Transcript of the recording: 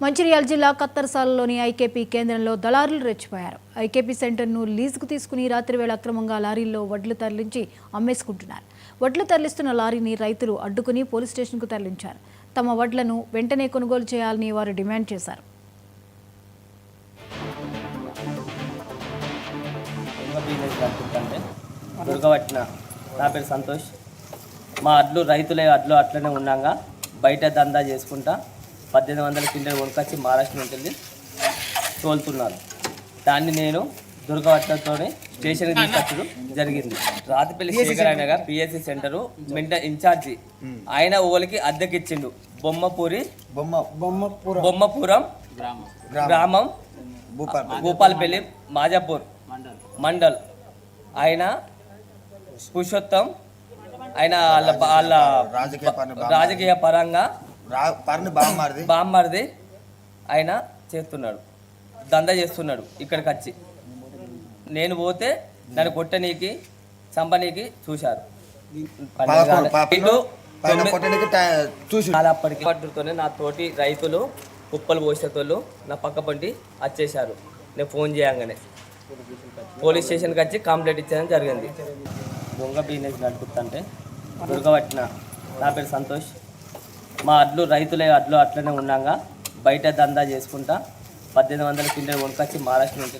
మంచిర్యాల జిల్లా కత్తర్సాలలోని ఐకేపీ కేంద్రంలో దళారులు రెచ్చిపోయారు. ఐకేపీ సెంటర్ను లీజుకు తీసుకుని రాత్రివేళ అక్రమంగా లారీల్లో వడ్లు తరలించి అమ్మేసుకుంటున్నారు. వడ్లు తరలిస్తున్న లారీని రైతులు అడ్డుకుని పోలీస్ స్టేషన్కు తరలించారు. తమ వడ్లను వెంటనే కొనుగోలు చేయాలని వారు డిమాండ్ చేశారు. నా పేరు సంతోష్. మా అడ్లు రైతులే అడ్లు అట్లనే ఉన్నాగా బయట దందా చేసుకుంటా 1800 కింటలు కొనుకొచ్చి మహారాష్ట్ర నుంచి వెళ్ళి తోలుతున్నారు. దాన్ని నేను దుర్గవట్లతో స్టేషన్కి తీసుకొచ్చడం జరిగింది. రాతిపల్లి శేఖర్ అయినగా పిఎస్సి సెంటరు మెంటల్ ఇన్ఛార్జి ఆయన ఓలికి అద్దెకిచ్చిండు. బొమ్మపురం గ్రామం భూపాలపల్లి మాజాపూర్ మండల్. ఆయన పురుషోత్తం ఆయన వాళ్ళ రాజకీయ పరంగా బామ్మర్ది ఆయన చేస్తున్నాడు, దందా చేస్తున్నాడు. ఇక్కడికి వచ్చి నేను పోతే నన్ను కొట్టనీకి చంపనీకి చూశారు. అప్పటికి పట్టుతోనే నా తోటి రైతులు కుప్పలు పోసేటోళ్ళు నా పక్క పంటి వచ్చేసారు. నేను ఫోన్ చేయంగానే పోలీస్ స్టేషన్కి వచ్చి కంప్లైంట్ ఇచ్చడం జరిగింది. దొంగ బిజినెస్ నడుపుతుంటే దుర్గవట్టిన. నా పేరు సంతోష్. మా అడ్లు రైతులే అడ్లు అట్లనే ఉన్నాగా బయట దందా చేసుకుంటా 1800 కింటలు కొనుకొచ్చి మహారాష్ట్ర నుంచి